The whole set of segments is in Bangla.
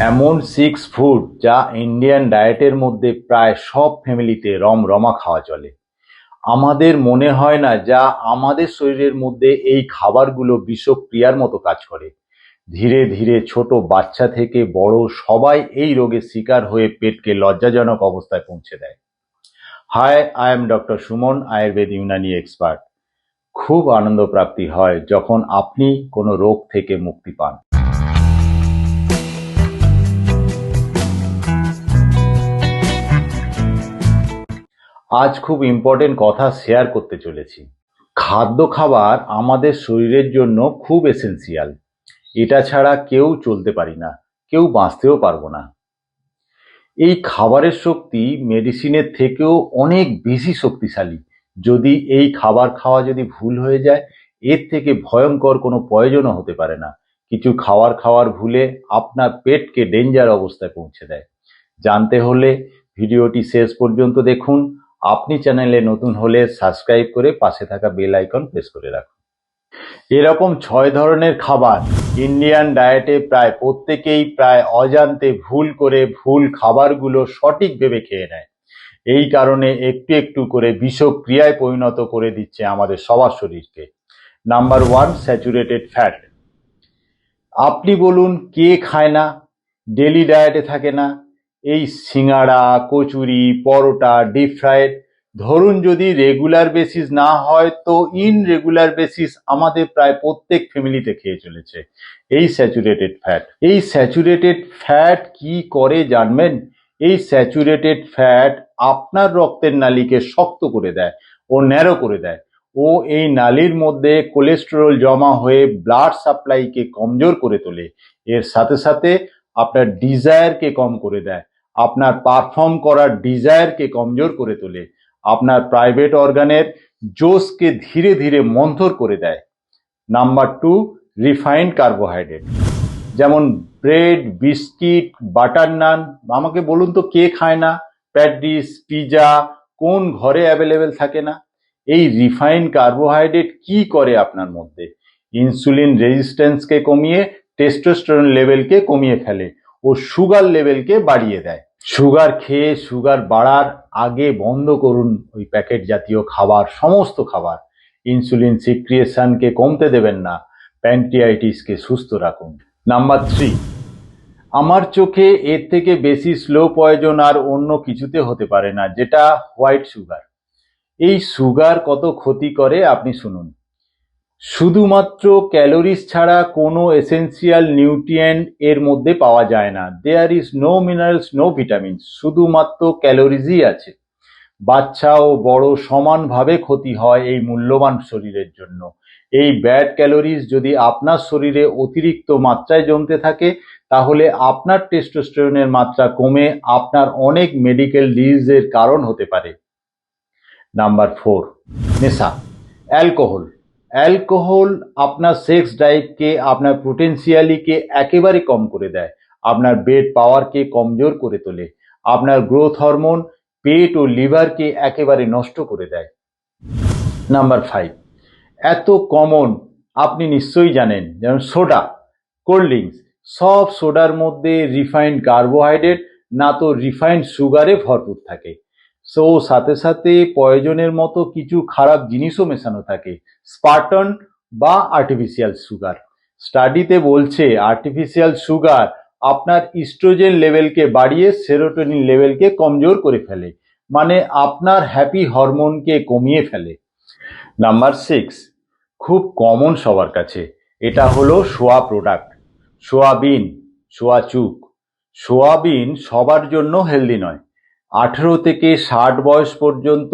এমন 6 ফুড যা ইন্ডিয়ান ডায়েটের মধ্যে প্রায় সব ফ্যামিলিতে রমরমা খাওয়া চলে। আমাদের মনে হয় না যা আমাদের শরীরের মধ্যে এই খাবারগুলো বিষক্রিয়ার মতো কাজ করে। ধীরে ধীরে ছোট বাচ্চা থেকে বড় সবাই এই রোগের শিকার হয়ে পেটকে লজ্জাজনক অবস্থায় পৌঁছে দেয়। Hi, I am doctor Suman, Ayurveda Unani expert. খুব আনন্দ প্রাপ্তি হয় যখন আপনি কোনো রোগ থেকে মুক্তি পান। আজ খুব ইম্পর্টেন্ট কথা শেয়ার করতে চলেছি। খাদ্য খাবার আমাদের শরীরের জন্য খুব এসেন্সিয়াল। এটা ছাড়া কেউ চলতে পারি না, কেউ বাঁচতেও পারবো না। এই খাবারের শক্তি মেডিসিনের থেকেও অনেক বেশি শক্তিশালী। যদি এই খাবার খাওয়া যদি ভুল হয়ে যায়, এর থেকে ভয়ঙ্কর কোনো প্রয়োজনও হতে পারে না। কিছু খাওয়ার ভুলে আপনার পেটকে ডেঞ্জার অবস্থায় পৌঁছে দেয়। জানতে হলে ভিডিওটি শেষ পর্যন্ত দেখুন। আপনি চ্যানেলে নতুন হলে সাবস্ক্রাইব করে পাশে থাকা বেল আইকন প্রেস করে রাখুন। এরকম 6 ধরনের খাবার ইন্ডিয়ান ডায়েটে প্রায় প্রত্যেকেই প্রায় অজান্তে ভুল করে ভুল খাবারগুলো সঠিক ভেবে খেয়ে নেয়। এই কারণে একটু একটু করে বিষক্রিয়ায় পরিণত করে দিচ্ছে আমাদের সবার শরীরকে। Number 1, saturated fat. আপনি বলুন কে খায় না, ডেলি ডায়েটে থাকে না? এই সিঙ্গাড়া, কচুরি, পরোটা, ডিপ ফ্রাইড, ধরুন যদি রেগুলার বেসিস না হয় তো ইনরেগুলার বেসিস আমাদের প্রায় প্রত্যেক ফ্যামিলিতে খেয়ে চলেছে এই স্যাচুরেটেড ফ্যাট। এই স্যাচুরেটেড ফ্যাট কি করে জানবেন? এই স্যাচুরেটেড ফ্যাট আপনার রক্তের নালীকে শক্ত করে দেয় ও ন্যারো করে দেয়। ও এই নালীর মধ্যে কোলেস্টেরল জমা হয়ে ব্লাড সাপ্লাইকে কমজোর করে তোলে। এর সাথে সাথে আপনার ডিজায়ারকে কম করে দেয়, আপনার পারফর্ম করার ডিজায়ারকে কমজোর করে তোলে, আপনার প্রাইভেট অর্গানের জোশকে ধীরে ধীরে মন্থর করে দেয়। Number 2, refined carbohydrate. যেমন ব্রেড, বিস্কিট, বাটার নান। আমাকে বলুন তো কে খায় না? প্যাটিস, পিজা কোন ঘরে অ্যাভেলেবেল থাকে না? এই রিফাইন্ড কার্বোহাইড্রেট কি করে আপনার মধ্যে? ইনসুলিন রেজিস্ট্যান্সকে কমিয়ে টেস্টোস্টেরন লেভেলকে কমিয়ে ফেলে ও সুগার লেভেলকে বাড়িয়ে দেয়। সুগার খেয়ে সুগার বাড়ার আগে বন্ধ করুন ওই প্যাকেট জাতীয় খাবার, সমস্ত খাবার। ইনসুলিন সিক্রিয়েশনকে কমতে দেবেন না, প্যানক্রিয়াটিসকে সুস্থ রাখুন। নাম্বার 3, আমার চোখে এর থেকে বেশি স্লো পয়জন আর অন্য কিছুতে হতে পারে না, যেটা হোয়াইট সুগার। এই সুগার কত ক্ষতি করে আপনি শুনুন। শুধুমাত্র ক্যালোরিজ ছাড়া কোনো এসেন্সিয়াল নিউট্রিয়েন্ট এর মধ্যে পাওয়া যায় না। There is no minerals, no vitamin, শুধুমাত্র ক্যালোরিজই আছে। বাচ্চা ও বড় সমানভাবে ক্ষতি হয় এই মূল্যবান শরীরের জন্য। এই ব্যাড ক্যালোরিজ যদি আপনার শরীরে অতিরিক্ত মাত্রায় জমতে থাকে তাহলে আপনার টেস্টোস্টেরনের মাত্রা কমে আপনার অনেক মেডিকেল ডিজিজের কারণ হতে পারে। নাম্বার 4, নেশা, অ্যালকোহল। অ্যালকোহল আপনার সেক্স ড্রাইভকে, আপনার পোটেন্সিয়ালিকে একেবারে কম করে দেয়, আপনার বেড পাওয়ারকে কমজোর করে তোলে, আপনার গ্রোথ হরমোন, পেট ও লিভারকে একেবারে নষ্ট করে দেয়। নাম্বার 5, এত কমন আপনি নিশ্চয়ই জানেন, যেমন সোডা, কোল্ড ড্রিঙ্কস। সব সোডার মধ্যে রিফাইন্ড কার্বোহাইড্রেট না তো রিফাইন্ড সুগারে ভরপুর থাকে। সো সাথে সাথে পয়জনের মতো কিছু খারাপ জিনিসও মেশানো থাকে, স্পার্টন বা আর্টিফিশিয়াল সুগার। স্টাডিতে বলছে আর্টিফিশিয়াল সুগার আপনার ইস্ট্রোজেন লেভেলকে বাড়িয়ে সেরোটোনিন লেভেলকে কমজোর করে ফেলে, মানে আপনার হ্যাপি হরমোনকে কমিয়ে ফেলে। নাম্বার 6, খুব কমন সবার কাছে, এটা হলো সোয়া প্রোডাক্ট। সোয়াবিন, সোয়াচুক। সোয়াবিন সবার জন্য হেলদি নয়। 18 থেকে 60 বয়স পর্যন্ত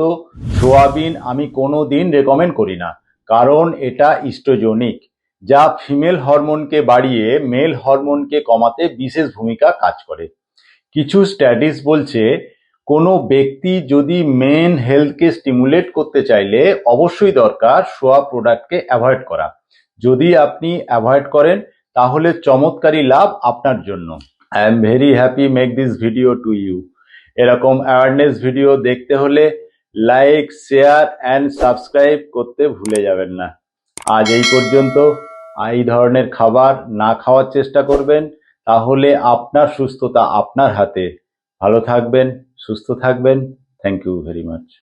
সোয়াবিন আমি কোনো দিন রেকমেন্ড করি না, কারণ এটা ইস্ট্রোজেনিক, যা ফিমেল হরমোনকে বাড়িয়ে মেল হরমোনকে কমাতে বিশেষ ভূমিকা কাজ করে। কিছু স্ট্যাটিস বলছে কোনো ব্যক্তি যদি মেন হেলথকে স্টিমুলেট করতে চাইলে অবশ্যই দরকার সোয়া প্রোডাক্টকে অ্যাভয়েড করা। যদি আপনি অ্যাভয়েড করেন তাহলে চমৎকারী লাভ আপনার জন্য। I am very happy make this video to you. এরকম অ্যাওয়ারনেস ভিডিও দেখতে হলে লাইক, শেয়ার অ্যান্ড সাবস্ক্রাইব করতে ভুলে যাবেন না। আজ এই পর্যন্ত। এই ধরনের খাবার না খাওয়ার চেষ্টা করবেন, তাহলে আপনার সুস্থতা আপনার হাতে। ভালো থাকবেন, সুস্থ থাকবেন। Thank you very much.